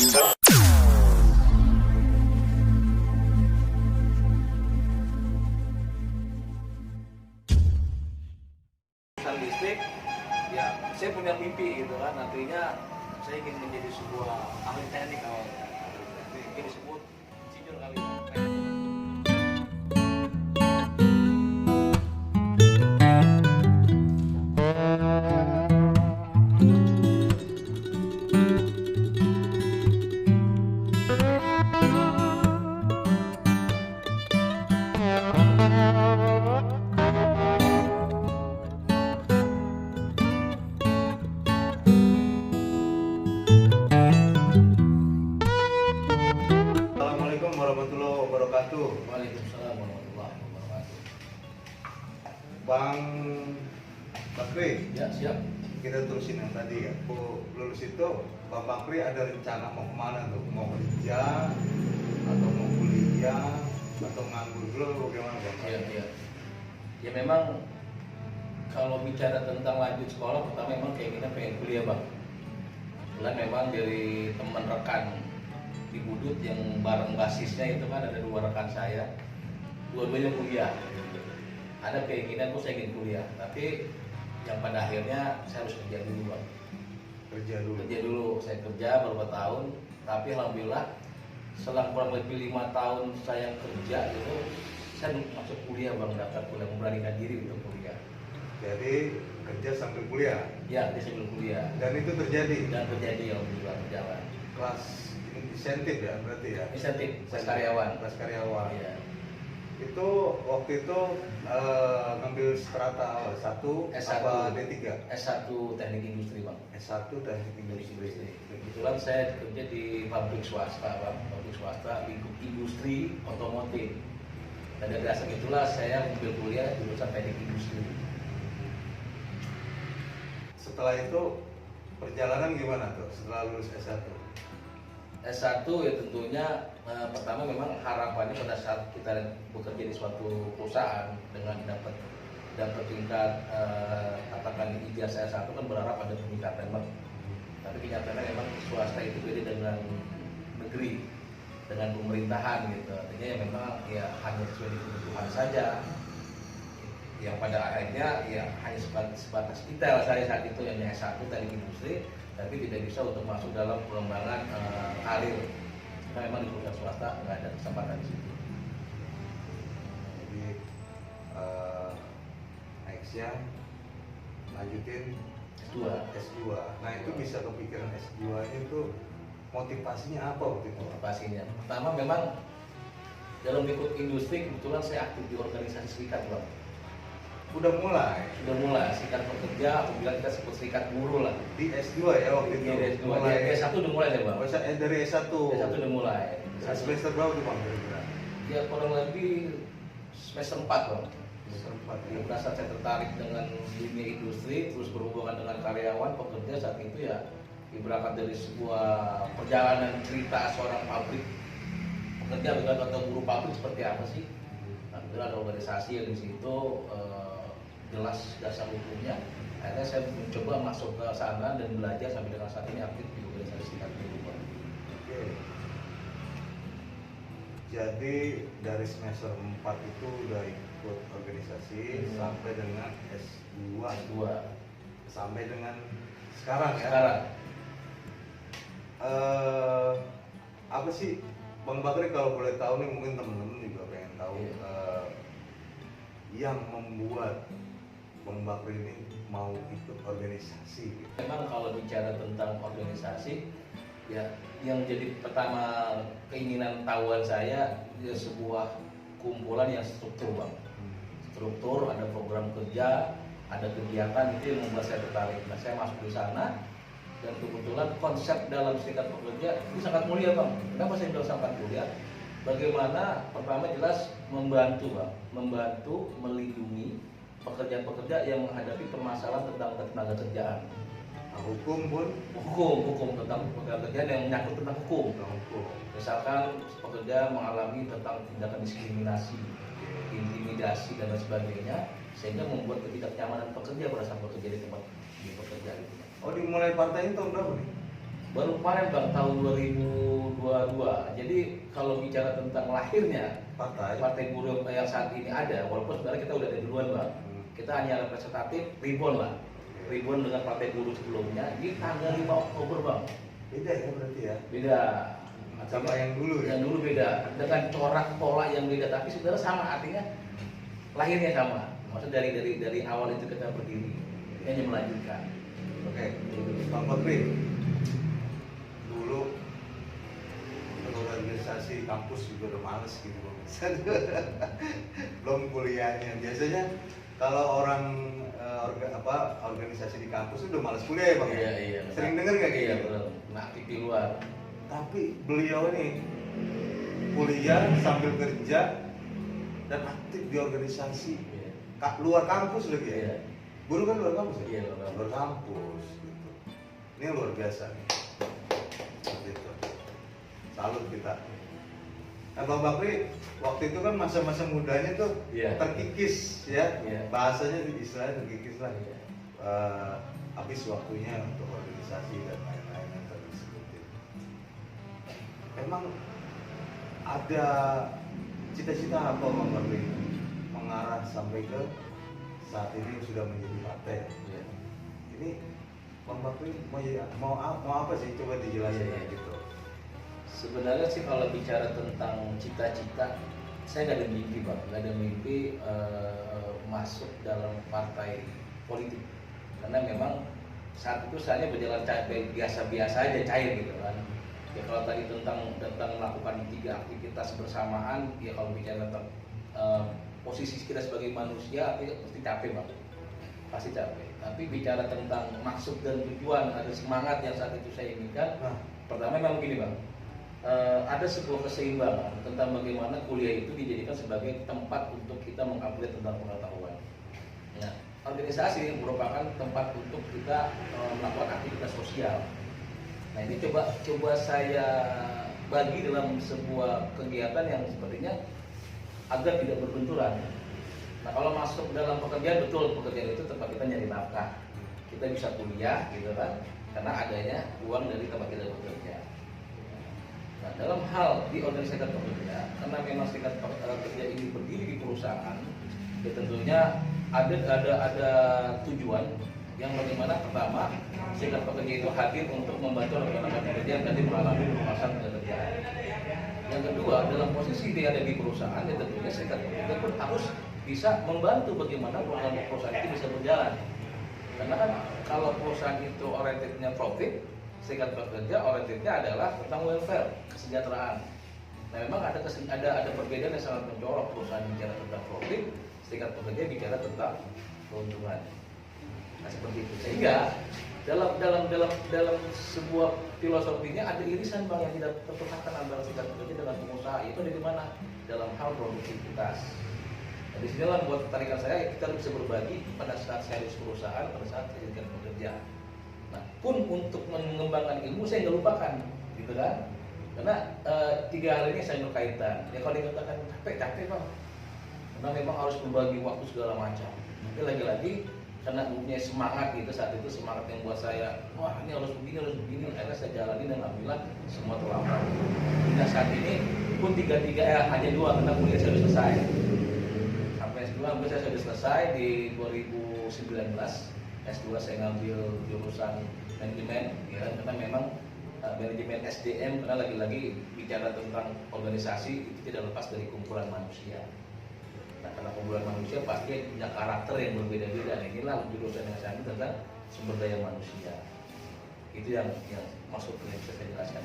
Listrik, ya saya punya mimpi gitu kan, nantinya saya ingin menjadi sebuah ahli teknik awalnya, mungkin disebut insinyur kali ya. Assalamualaikum warahmatullahi wabarakatuh. Waalaikumsalam warahmatullahi wabarakatuh. Bang Bakri, Ya siap. kita terusin yang tadi ya. Aku lulus itu, Bang Bakri ada rencana mau kemana tuh? Mau kerja atau mau kuliah atau nganggur dulu? Bagaimana Bang? Iya, iya. Ya memang kalau bicara tentang lanjut sekolah, pertama memang keinginan pengen kuliah bang. Kebetulan memang dari teman rekan di Budut yang bareng basisnya itu kan ada 2 rekan saya, dua-duanya kuliah. Ada keinginan saya ingin kuliah, tapi yang pada akhirnya saya harus kerja dulu bang. Kerja dulu. Kerja dulu, saya kerja beberapa tahun, tapi alhamdulillah selang kurang lebih 5 tahun saya kerja itu saya masuk kuliah bang, daftar kuliah, memberanikan diri untuk kuliah. Jadi kerja sambil kuliah. Ya, dia sebelum kuliah Dan itu terjadi. dan terjadi alhamdulillah berjalan. Kelas insentif ya berarti ya. Insentif kelas karyawan. Kelas karyawan. Iya. Itu waktu itu ngambil strata 1 S1. apa D3? S1 Teknik Industri bang. S1 teknik Teknik industri. Industri. Kebetulan saya kerja di pabrik swasta bang, pabrik swasta lingkup industri otomotif. Dan dari asal itulah saya ambil kuliah jurusan Teknik Industri. Setelah itu perjalanan gimana tuh setelah lulus S1? S1 ya tentunya pertama memang harapannya pada saat kita bekerja di suatu perusahaan dengan dapat tingkat katakan ijazah S1 kan berharap ada peningkatan bang. Tapi kenyataannya memang swasta itu beda dengan negeri, dengan pemerintahan gitu. Artinya ya memang ya hanya sesuai dengan kebutuhan saja. Yang pada akhirnya ya hanya sebatas detail saya saat itu yang S1 teknik industri, tapi tidak bisa untuk masuk dalam pengembangan karir. Karena memang di perusahaan swasta nggak ada kesempatan di situ. Jadi nextnya lanjutin S2. S2. Nah itu bisa kepikiran S2 nya tuh motivasinya apa waktu itu? Pastinya. Pertama memang dalam lingkup industri kebetulan saya aktif di organisasi serikat bang. Udah mulai Sudah mulai serikat pekerja, aku bilang kita sebut serikat buruh lah. di S2 ya waktu itu. Di S2, di S1 udah mulai ya bang. Oh, dari S1. S1 udah mulai. Semester berapa tuh Bang kira-kira? Ya kurang lebih semester 4 bang. Semester 4 Ya, ya. pada saat saya tertarik dengan dunia industri, terus berhubungan dengan karyawan, pekerja saat itu ya berangkat dari sebuah perjalanan cerita seorang pabrik pekerja bukan atau buruh pabrik seperti apa sih. Nah, itu ada organisasi yang di situ jelas dasar hukumnya. Akhirnya saya mencoba masuk ke sana dan belajar sampai dengan saat ini aktif di organisasi serikat buruh. Oke. Jadi dari semester 4 itu udah ikut organisasi sampai dengan S2 S2 sampai dengan sekarang ya. sekarang. Apa sih Bang Bakri kalau boleh tahu nih, mungkin teman-teman juga pengen tahu yang membuat Bang Bakri ini mau ikut organisasi gitu. Memang kalau bicara tentang organisasi, ya yang jadi pertama keinginan tahuan saya ya sebuah kumpulan yang struktur bang. Struktur, ada program kerja, ada kegiatan, itu yang membuat saya tertarik. Nah saya masuk di sana dan kebetulan konsep dalam serikat pekerja itu sangat mulia bang. Kenapa saya bilang sangat mulia? Bagaimana pertama jelas membantu bang, membantu melindungi pekerja-pekerja yang menghadapi permasalahan tentang tenaga kerjaan. Nah, hukum Tentang pekerjaan kerjaan yang menyangkut tentang hukum. Misalkan pekerja mengalami tentang tindakan diskriminasi, intimidasi dan lain sebagainya, sehingga membuat ketidaknyamanan pekerja pada saat bekerja di tempat di pekerjaan itu. Oh, dimulai partai ini tahun berapa nih? Baru kemarin Bang, tahun 2022. Jadi kalau bicara tentang lahirnya Partai Buruh yang saat ini ada, walaupun sebenarnya kita udah ada duluan Bang. Kita hanya representatif ribbon lah. Ribbon dengan Partai Buruh sebelumnya di tanggal 5 Oktober Bang. Beda ya berarti ya? Beda. Sama yang dulu ya? Yang dulu beda. Dengan corak pola yang beda, tapi sebenarnya sama, artinya lahirnya sama. Maksudnya dari awal itu kita berdiri, hanya melanjutkan. Oke, Bang Bakri, dulu organisasi kampus juga udah males gitu Bang. Belum kuliahnya. Biasanya kalau orang organisasi di kampus udah males kuliah ya Bang? Iya, iya. Sering denger nggak kayak gitu? Betul. Nah, aktif di luar. Tapi beliau ini kuliah sambil kerja dan aktif di organisasi luar kampus lagi ya? Iya. Guru kan luar kampus ya? Iya, luar kampus gitu. Ini luar biasa nih. Gitu. Salut kita. Nah, Bang Bakri, waktu itu kan masa-masa mudanya tuh terkikis ya, bahasanya istilahnya terkikis lah. Habis waktunya untuk organisasi dan lain-lain yang tadi disebutin. Emang ada cita-cita apa Bang Bakri mengarah sampai ke saat ini sudah menjadi partai? Ini Bang Bakri mau apa sih? Coba dijelasin gitu. Sebenarnya sih kalau bicara tentang cita-cita, saya nggak ada mimpi Bang, nggak ada mimpi masuk dalam partai politik, karena memang saat itu saya berjalan biasa-biasa aja, cair gitu kan. Ya kalau tadi tentang melakukan 3 aktivitas bersamaan, ya kalau bicara tentang posisi kita sebagai manusia, pasti capek Bang, pasti capek. Tapi bicara tentang maksud dan tujuan, ada semangat yang saat itu saya inginkan. Pertama memang begini Bang, ada sebuah keseimbangan tentang bagaimana kuliah itu dijadikan sebagai tempat untuk kita mengupgrade tentang pengetahuan. Nah, organisasi merupakan tempat untuk kita melakukan aktivitas sosial. Nah, ini coba saya bagi dalam sebuah kegiatan yang sepertinya agar tidak berbenturan. Nah, kalau masuk dalam pekerjaan, betul pekerjaan itu tempat kita nyari nafkah. Kita bisa kuliah gitu kan, karena adanya uang dari tempat kita bekerja. Nah, dalam hal di organisasi serikat pekerja, karena memang serikat pekerja ini berdiri di perusahaan, ya tentunya ada tujuan yang bagaimana pertama serikat pekerja itu hadir untuk membantu rekan-rekan pekerja yang tadi mengalami permasalahan pekerjaan. Yang kedua, dalam posisi dia ada di perusahaan, ya tentunya serikat pekerja pun harus bisa membantu bagaimana perusahaan itu bisa berjalan. Karena kan kalau perusahaan itu orientednya profit, serikat pekerja orientednya adalah tentang welfare, kesejahteraan. Nah, memang ada perbedaan yang sangat mencolok. Perusahaan bicara tentang profit, serikat pekerja bicara tentang keuntungan. Nah, seperti itu. Sehingga dalam sebuah filosofinya ada irisan Bang yang tidak terpisahkan antara serikat pekerja dengan pengusaha. Itu ada di mana? Dalam hal produktivitas. Nah, disinilah buat ketarikan saya, kita bisa berbagi pada saat saya di perusahaan, pada saat saya serikat pekerja. Nah, pun untuk mengembangkan ilmu saya nggak lupakan, gitu kan? Karena 3 hal ini saya berkaitan. Ya kalau dikatakan capek Bang, karena memang harus membagi waktu segala macam. Tapi lagi-lagi karena mempunyai semangat gitu, saat itu semangat yang buat saya, wah ini harus begini, akhirnya saya jalani dan alhamdulillah semua terlampau. Hingga saat ini pun hanya 2 karena kuliah saya sudah selesai. Sampai S2 saya sudah selesai di 2019. S2 saya ngambil jurusan manajemen, ya, karena memang manajemen SDM, karena lagi-lagi bicara tentang organisasi itu tidak lepas dari kumpulan manusia. Nah, karena kumpulan manusia pasti punya karakter yang berbeda-beda. Nah, inilah jurusan yang saya ambil tentang sumber daya manusia. Itu yang maksud yang bisa saya jelaskan.